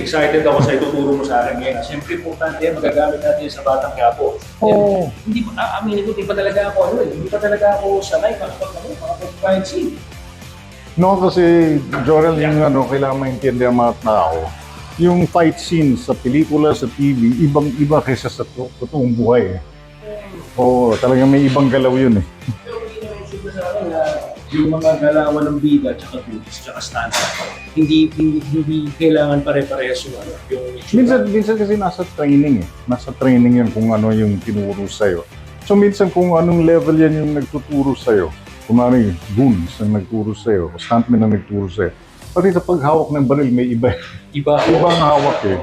excited ako sa ituturo mo sa akin ngayon. Siyempre, importante yan, magagamit natin yan sa Batang Quiapo. Oo. Hindi pa, aminin ko, hindi pa talaga ako, hindi pa talaga ako sanay makapag-fight scene. No, kasi Jorel, yung kailangan maintindihan ng mga tao, yung fight scene sa pelikula, sa TV, ibang-iba kaysa sa totoong buhay. Oo, talagang may ibang galaw yun eh. Pero hindi naman yung sa akin na yung mga galawan ng bida, tsaka tutis, tsaka stanza, hindi kailangan pare-parehas yung Minsan kasi nasa training eh. Nasa training yun kung ano yung tinuro sa'yo. So minsan kung anong level yan yung nagtuturo sa'yo. Kung ano yung goons ang nagturo sa'yo, o stuntman ang nagturo sa'yo. Pati sa paghawak ng baril may iba. Ibang hawak eh.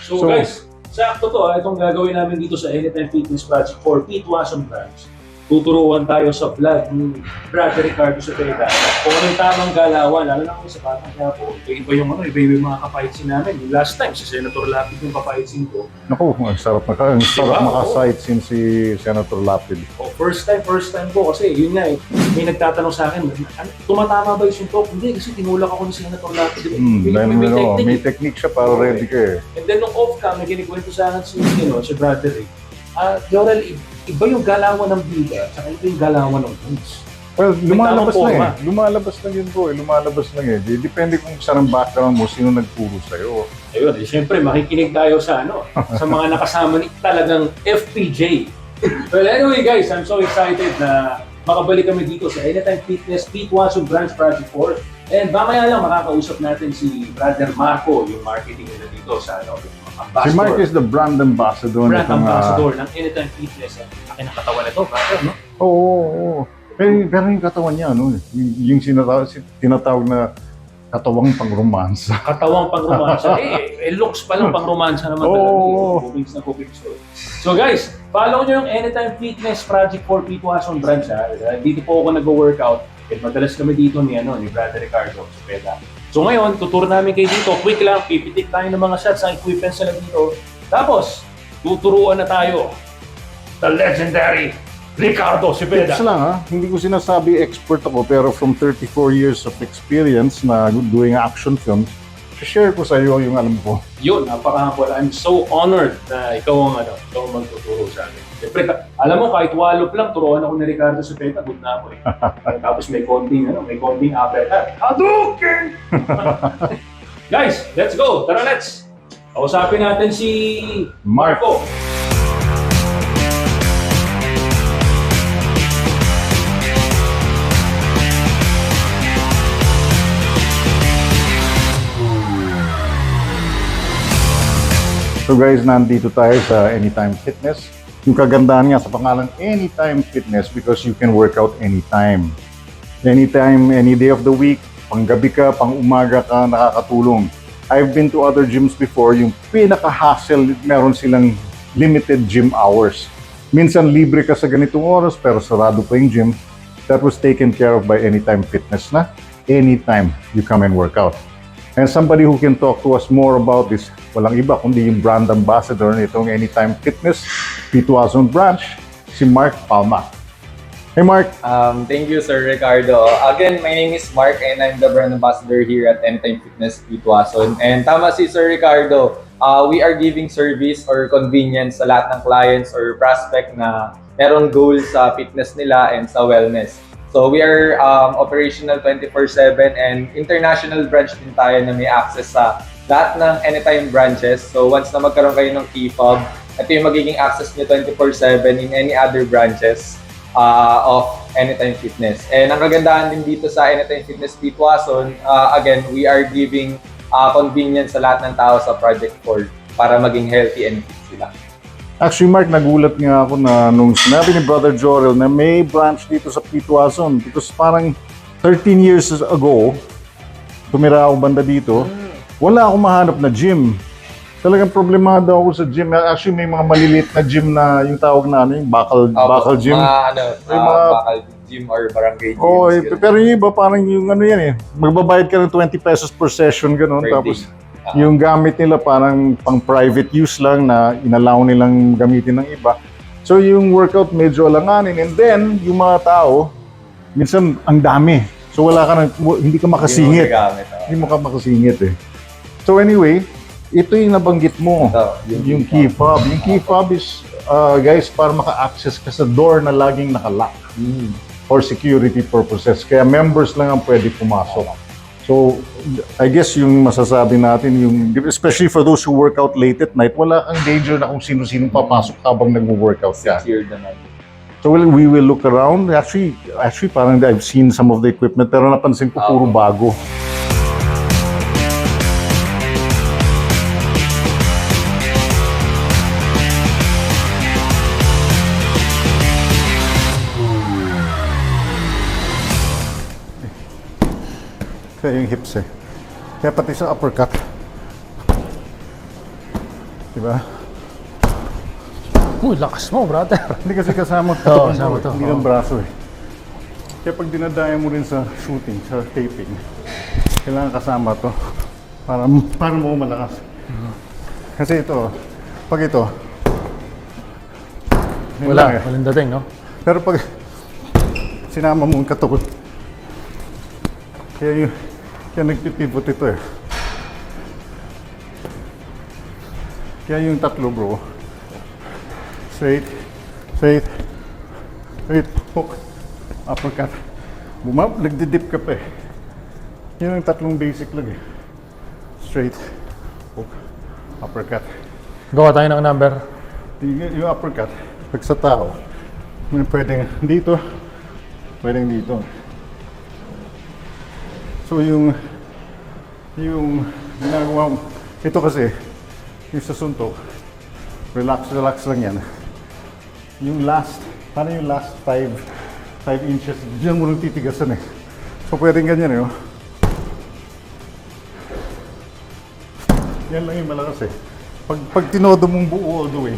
So guys, sakto to itong gagawin namin dito sa Anytime Fitness Project for Pete Wasson Branch. Tuturuan tayo sa vlog ni Brother Ricardo Cepeda kung ano yung tamang galawan, lalo na kung sa Batang Quiapo. Iba yung mga kapaitsin namin. Yung last time, si Senator Lapid yung kapaitsin ko. Naku, ang sarap maka-sight scene si Senator Lapid. Oh, first time ko kasi yun nga may nagtatanong sa akin, tumatama ba yung suntok? Hindi, kasi tinulak ako ni Senator Lapid. May technique siya para ready ka eh. And then nung off-cam, may kinikwento sa akin si Brother Rick. Jorel, iba yung galawan ng bida, saka iba yung galawan ng guns. Well, lumalabas lang eh. Lumalabas lang yun bro eh. Lumalabas lang eh. Depende kung saan ang background mo, sino nagturo sa'yo. Ayun, siyempre makikinig tayo sa sa mga nakasama ni talagang FPJ. Well, anyway guys, I'm so excited na makabalik kami dito sa Anytime Fitness Pete Wasson Branch Project 4. And mamaya lang makakausap natin si Brother Marco, yung marketing nila dito sa ambassador. Si Mark is the brand ambassador. Brand ambassador ng Anytime Fitness. Laki ng katawan nito, brother, no? Oo. Pero yung katawan niya, yung tinatawag na katawang pang-romansa. Katawang pang-romansa. Looks pa lang pang-romansa naman talaga. Kubigs na kubigs. So guys, follow nyo yung Anytime Fitness Project for Pete Wasson Branch. Dito po ako nag-workout. At madalas kami dito ni Brother Ricardo Cepeda. So ngayon, tuturo namin kayo dito. Quick lang, pipitik tayo ng mga shots ang equipments na dito. Tapos, tuturuan na tayo. The legendary Ricardo Cepeda. Tips lang ha, hindi ko sinasabi expert ako pero from 34 years of experience na doing action films, share ko sa iyo yung alam ko. Yun, napaka-humble. I'm so honored na ikaw ang magtuturo sa amin. Siyempre, alam mo, kahit walop lang, turuan ako ni Ricardo Cepeda, good na ako eh. Tapos may konting uppercut. Hadouken! Guys, let's go! Tara, let's! Kausapin natin si Marco. So guys, nandito tayo sa Anytime Fitness. Yung kagandahan nga sa pangalan Anytime Fitness because you can work out anytime. Anytime, any day of the week, panggabi ka, pang umaga ka, nakakatulong. I've been to other gyms before, yung pinaka-hassle, meron silang limited gym hours. Minsan libre ka sa ganitong oras pero sarado pa yung gym. That was taken care of by Anytime Fitness na. Anytime you come and work out. And somebody who can talk to us more about this, walang iba kundi yung brand ambassador nitong Anytime Fitness, Pete Wasson Branch, si Mark Palma. Hey Mark! Thank you Sir Ricardo. Again, my name is Mark and I'm the brand ambassador here at Anytime Fitness Pete Wasson. And tama si Sir Ricardo, we are giving service or convenience sa lahat ng clients or prospect na merong goals sa fitness nila and sa wellness. So we are operational 24/7 and international branch din tayo na may access sa lahat ng Anytime branches. So once na magkaroon kayo ng e-fob, ito yung magiging access nyo 24/7 in any other branches of Anytime Fitness. And ang kagandahan din dito sa Anytime Fitness Pete Wasson, again, we are giving convenience sa lahat ng tao sa Project 4 para maging healthy and fit sila. Actually, Mark, nagulat nga ako na nung sinabi ni Brother Jorel na may branch dito sa Pete Wasson because parang 13 years ago, tumira ako banda dito, wala akong mahanap na gym. Talagang problemado ako sa gym. Actually, may mga maliliit na gym na yung tawag na yung bakal gym. Bakal gym or barangay gym. Oh, pero yung iba parang yung yan eh. Magbabayad ka ng 20 pesos per session, gano'n. Tapos yung gamit nila parang pang private use lang na inallow nilang gamitin ng iba. So yung workout medyo alanganin and then yung mga tao minsan ang dami. So wala ka hindi ka makasingit. Hindi mo ka makasingit eh. So anyway, ito yung nabanggit mo. Ito, Yung key fob. Yung key fob is, guys, para maka-access ka sa door na laging nakalock for security purposes. Kaya members lang ang pwede pumasok. So, I guess yung masasabi natin, especially for those who work out late at night, wala kang danger na kung sino-sino papasok habang nag-workout ka. Secured naman. So we will look around. Actually, parang I've seen some of the equipment, pero napansin ko puro bago. Kaya yung hips eh. Kaya pati sa uppercut. Diba? Uy, lakas mo, brother. Hindi kasi kasama Oo, kasama to. hindi ng braso eh. Kaya pag dinadaya mo rin sa shooting, sa taping, kailangan kasama to para mo malakas. Kasi ito, pag ito, yun lang eh. Walang dating, no? Pero pag sinama mo ang katukot, kaya nagpipivot ito eh. Kaya yung tatlo bro, straight, hook, uppercut. Nagdidip ka pa eh. Yun ang tatlong basic lang eh. Straight, hook, uppercut. Gawa tayo ng number. Yung uppercut, pag sa tao, pwedeng dito, pwedeng dito. So yung ginagawa mo, ito kasi, yung sa suntok, relax lang yan. Yung last, parang yung last 5 inches, diyan mo lang titigasan eh. So pwedeng ganyan eh. Oh. Yan lang yung malakas eh. Pag tinodo mong buo all the way,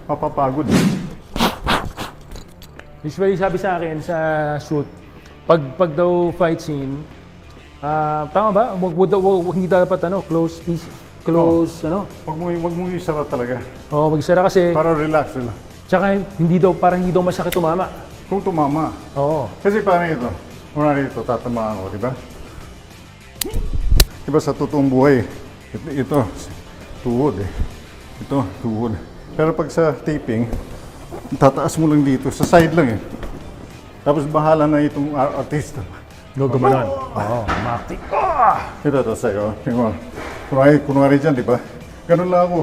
mapapagod eh. Usually sabi sa akin sa shoot, pag daw fight scene, tama ba? Hindi dapat close, ano? Wag mo isara talaga. Oo, magsara kasi, Para relax lang. tsaka parang hindi daw masakit tumama. Kung tumama. Oo. Kasi paano ito? Muna rito, tatamaan ko, di ba? Diba sa totoong buhay, ito tuhod eh. Ito, tuhod. Pero pag sa taping, tataas mo lang dito, sa side lang eh. Tapos bahala na itong artista. Gagamanan. Oo, makti. Ito sa'yo. Kunwari dyan, di ba? Ganun lang ako.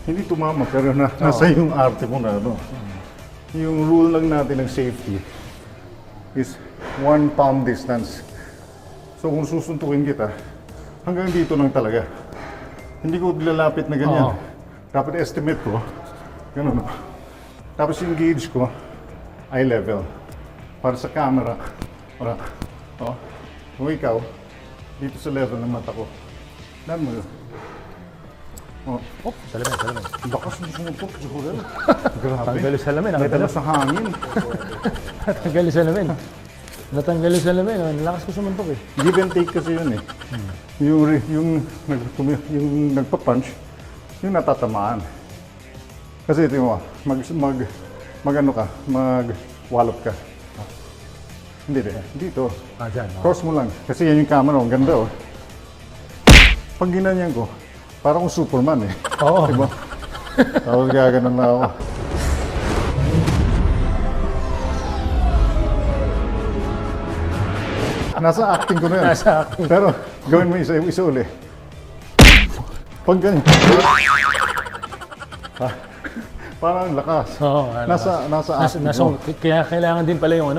Hindi tumama, pero nasa yung arte mo na. No? Yung rule lang natin ng safety is 1 palm distance. So kung susuntukin kita, hanggang dito lang talaga. Hindi ko lalapit na ganyan. Oo. Dapat estimate ko, ganun. Tapos yung gauge ko, eye level. Para sa camera. Kung ikaw, dito sa level ng mata ko. Dan mo yun. Salamin. Bakas mo sumutok. Grabe. Tanggal yung salamin. Nakita Nadala na. sa hangin. Natanggal yung salamin. Natanggal yung salamin. Ang lakas ko sumuntok eh. Give and take kasi yun eh. Yung nagpa-punch, yung natatamaan. Kasi ito mo, mag-wallop ka. Hindi dito. Dyan. Cross mo lang. Kasi yan yung camera, ang ganda oh. Pag ginanyan ko, parang akong Superman eh. Oo. Diba? Tapos gaganon na ako. Nasa acting ko na yan. Nasa acting. Pero gawin mo isa uli. Pag ganyan. Parang lakas. Oo. Nasa acting mo. Kaya kailangan din pala yung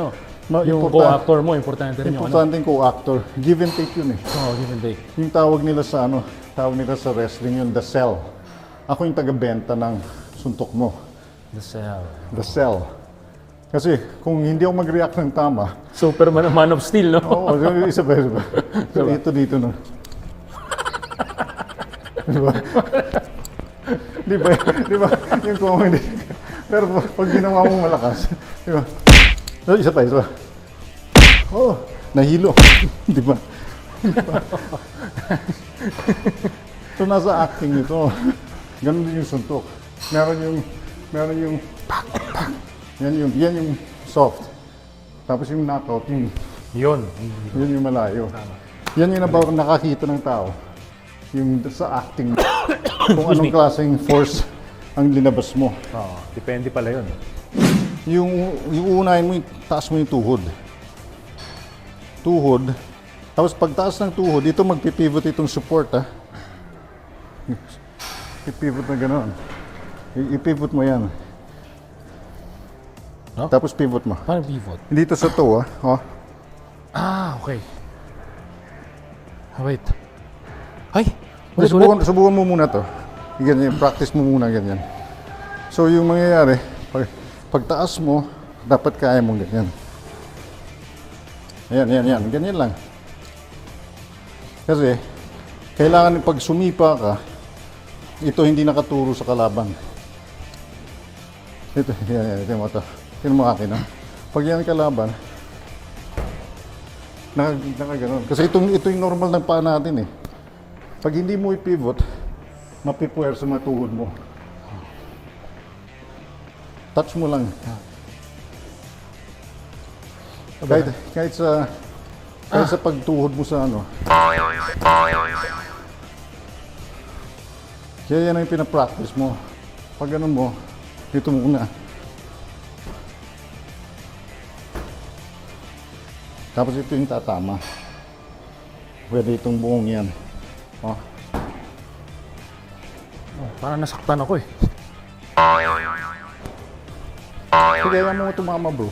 yung Important. co-actor mo, importante rin yung Importante yung co-actor. Give and take yun eh. Oo, give and take. Yung tawag nila sa wrestling yun, the cell. Ako yung taga-benta ng suntok mo. The cell. The cell. Kasi kung hindi ako mag-react ng tama, Superman, Man of Steel, no? oo, isa ba? So, ito dito na. Di ba? Di ba? Yung comedy. Pero pag ginawa mo malakas, di ba? So, isa pa. Oh, nahilo. Di ba? So, nasa acting ito. Ganun din yung suntok. Meron yung pak. Yan yung soft. Tapos yung knockout, Yun. yun yung malayo. Yan yung nakakita ng tao. yung sa acting mo. Kung anong klaseng force ang linabas mo. Oo, depende pala yun. Yung unahin mo, taas mo yung tuhod. Tuhod. Tapos pagtaas ng tuhod, ito magpipivot itong support, ha. Ipivot na gano'n. Ipivot mo yan. No? Tapos pivot mo. Paano pivot? Dito sa toe, ha. Oh. Ah, okay. Wait. Ay! Ulit. Subukan mo muna to. Ganyan, practice mo muna ganyan. So yung mangyayari, pagtaas mo, dapat kaya mong ganyan. Ayan. Ganyan lang. Kasi, kailangan pag sumipa ka, ito hindi nakaturo sa kalaban. Ito mo ito. Ito mo akin, ha? Pag yan kalaban, nakaganon. Kasi ito yung normal ng paa natin, eh. Pag hindi mo i-pivot, mapipuwer sa mga tuhod mo. Touch mo lang. Kahit sa pagtuhod mo sa ano. Kaya yan ang pinapractice mo. Pag ganun mo, dito muna. Tapos ito yung tatama. Pwede itong buong yan. Oh. Parang nasaktan ako eh. Sige, ayaw mo tumama, bro.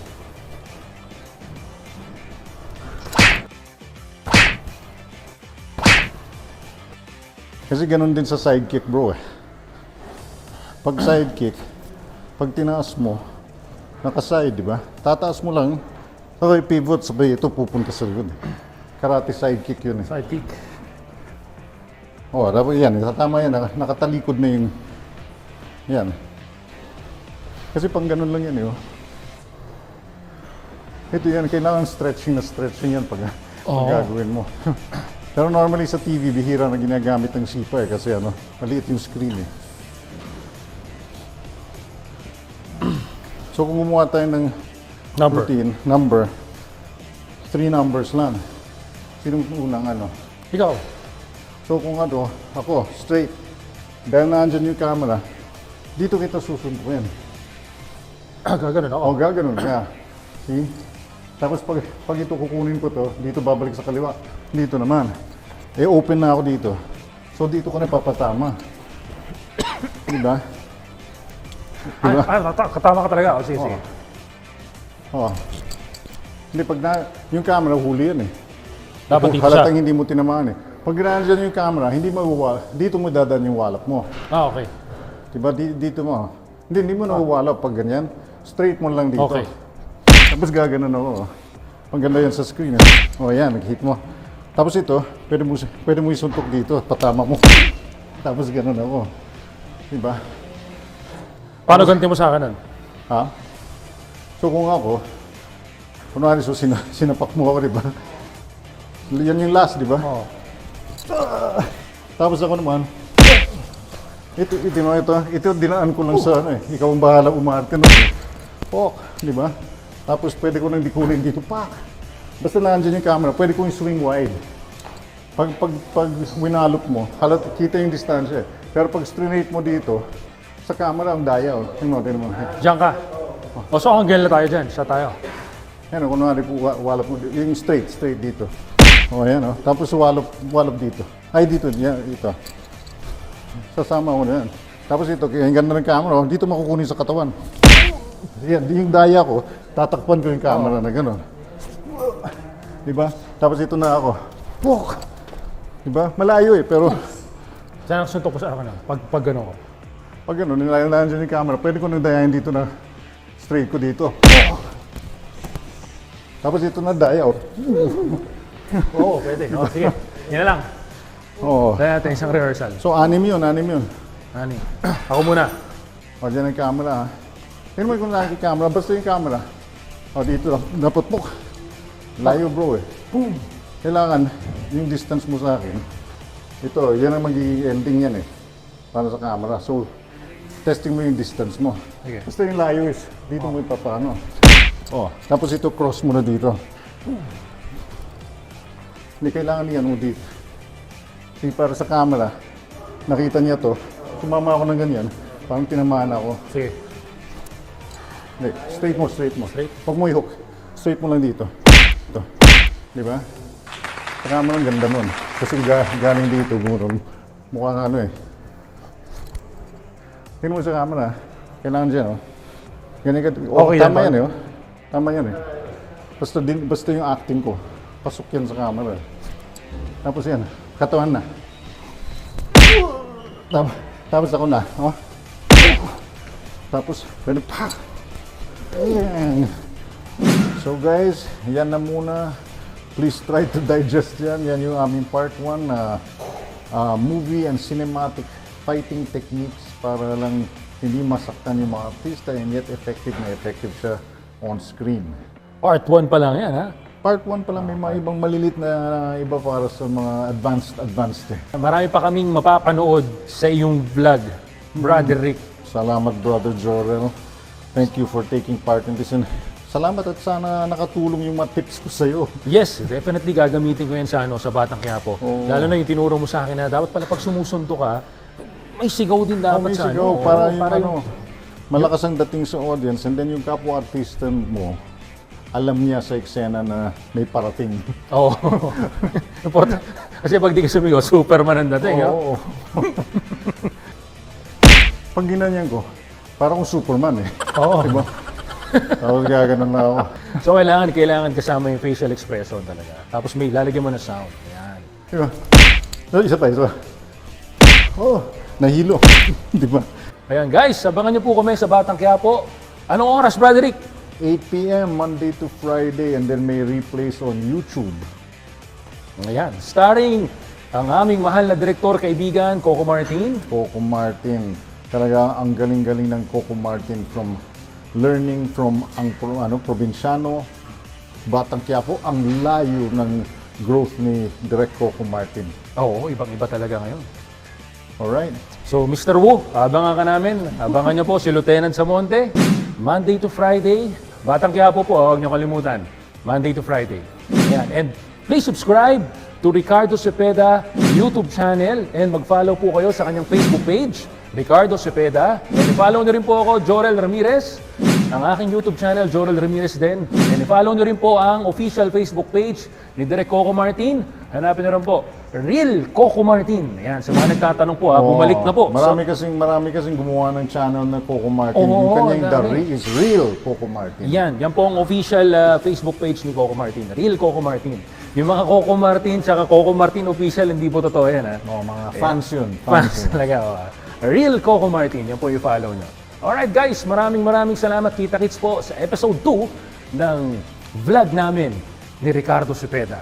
Kasi ganun din sa side kick, bro, eh. Pag side kick, pag tinaas mo, naka-side, di ba? Tataas mo lang, okay, pivot, sabay ito pupunta sa likod. Karate side kick yun, eh. Side kick. Oh, dapat yan, tama yan, nakatalikod na yung, yan. Kasi pang ganun lang yan, eh, oh. Ito yan, kailangan stretching yan pag gagawin mo. Pero normally sa TV, bihira na ginagamit ng sipa, eh, kasi ano, maliit yung screen, eh. So kung gumawa tayo ng routine, number, 3 numbers lang. Sinong unang ano? Ikaw. So kung ano, ako, straight. Dahil nandiyan yung camera, dito kita susundukin. Gaganon ako. O, gaganon ka. See? Tapos pag ito kukunin ko to, dito babalik sa kaliwa. Dito naman. Eh, open na ako dito. So dito ka na papatama. Diba? Diba? Katama ka talaga. O, sige. Oh. Hindi, yung camera, huli yan, eh. Dapat dito Halatang siya. hindi mo tinamaan, eh. Pag nandiyan yung camera, hindi mawawala. Dito mo dadaan yung walap mo. Ah, okay. Diba? Dito mo. Hindi mo nawawala pag ganyan. Straight mo lang dito. Okay. Tapos gaganon ako. Ang ganda yan sa screen. Eh. O yan, nag-hit mo. Tapos ito, pwede mo isuntok dito. Patama mo. Tapos ganon ako. Diba? Paano ganti mo sa akin nun? Ha? So kung ako, kunwari so sinapak mo ako, diba? Yan yung last, diba? Oo. Tapos ako naman, ito dinaan ko lang sa ano eh. Ikaw ang bahala umarte no. Pok, di ba? Tapos pwede ko nang dikunin dito, pak. Basta nandiyan yung camera, pwede ko yung swing wide. Pag winalop mo, halat kita yung distansya eh. Pero pag straight mo dito, sa camera ang daya oh. Tingnan mo. Diyan ka. O, so angle na tayo dyan. Siya tayo. Yan oh, kunwari po walop mo, yung straight dito. O yan oh. Tapos walop dito. Ay dito, yan, ito. Sasama ko na yan. Tapos ito, ang ganda ng camera, oh, dito makukunin sa katawan. Yan, yung daya ko, tatakpan ko yung camera na gano'n. Diba? Tapos ito na ako. Pok! Diba? Malayo eh, pero Saan ang suntok ko sa akin nun? Pag gano'n ko. pag gano'n, nilalaan dyan yung camera, pwede ko nang dayahin dito na straight ko dito. Tapos ito na daya, oh. Oo, pwede. O, sige. Yan na lang. Oo. Dahil natin isang rehearsal. So, anim yun. Ani. Ako muna. O, dyan ang camera, ha. Tingnan mo kung nakikita camera, basta yung camera. O, dito lang, naputpok. Layo, bro, eh. Boom! Kailangan, yung distance mo sa akin, ito, yan ang magiging ending yan, eh. Para sa camera. So, testing mo yung distance mo. Okay. Basta yung layo is, dito mo ipapano. O, tapos ito, cross mo na dito. Hindi kailangan yan mo dito. See, para sa camera, nakita niya to, sumama ako ng ganyan, parang tinamaan ako. Sige. Hindi, straight mo, straight mo. Straight? Huwag mo i-hook. Straight mo lang dito. Ito. Di ba? Sa camera, ang ganda nun. Kasi galing dito, gumulong. Mukhang ano eh. Tingnan mo sa camera. Kailangan dyan, oh. Ganyan ka. Oh, Okay tama yan, yan, eh. Oh. Tama yan, eh. Basta yung acting ko. Pasok yan sa camera. Tapos yan, katawan na. Tapos ako na. Oh. Tapos, pwede pa. Ayan. So guys, yan na muna. Please try to digest yan. Yan yung aming part 1 na movie and cinematic fighting techniques para lang hindi masaktan yung mga artista and yet effective siya on screen. Part 1 pa lang yan, ha? Part 1 pa lang, may mga ibang malilit na iba para sa mga advanced eh. Marami pa kaming mapapanood sa iyong vlog, Brother Rick. Salamat, Brother Jorel. Thank you for taking part in this. And salamat at sana nakatulong yung mga tips ko sa'yo. Yes, definitely gagamitin ko yan sa Batang Quiapo. Oo. Lalo na yung tinuro mo sa akin na dapat pala pag sumusunto ka, may sigaw din dapat May sa sigaw, ano. para Oo, yung ano, malakas ang dating sa audience and then yung kapwa-artista mo, alam niya sa eksena na may parating. Oo. Important. Kasi pag di ka sumigaw, Superman ang dating. ha? Oo. Pag ginanyan ko, parang akong Superman eh. Oo. Diba? Tapos gaganon na ako. So kailangan kasama yung facial expression talaga. Tapos may lalagyan mo na sound. Ayan. Diba? No, isa pa. Oh, nahilo. Diba? Ayan guys, abangan niyo po kami sa Batang Quiapo. Anong oras, Brother Rick? 8 p.m. Monday to Friday and then may replays on YouTube. Ayan, starring ang aming mahal na direktor kaibigan, Coco Martin. Coco Martin. Talaga ang galing-galing ng Coco Martin from learning from ang probinsyano, Batang Quiapo, ang layo ng growth ni Direk Coco Martin. Oo, ibang-iba talaga ngayon. Alright? So, Mr. Wu, abangan ka namin. Abangan niyo po si Lieutenant Samonte. Monday to Friday. Batang Quiapo po, huwag niyo kalimutan. Monday to Friday. Ayan. And please subscribe to Ricardo Cepeda YouTube channel and mag-follow po kayo sa kanyang Facebook page, Ricardo Cepeda. And i-follow niyo rin po ako, Jorel Ramirez. Ang aking YouTube channel, Jorel Ramirez din. And i-follow niyo rin po ang official Facebook page ni Direk Coco Martin. Hanapin niyo rin po, Real Coco Martin. Ayan, sa mga nagtatanong po, bumalik na po. Marami kasing gumawa ng channel na Coco Martin. Oo, Yung kanyang dami. is Real Coco Martin. Yan po ang official Facebook page ni Coco Martin, Real Coco Martin. Yung mga Coco Martin, tsaka Coco Martin official, hindi po totoo yan, ha? Oh, mga fans yun. Fans talaga, Real Coco Martin, yan po yung follow nyo. Alright guys, maraming salamat, kita-kits po sa episode 2 ng vlog namin ni Ricardo Cepeda.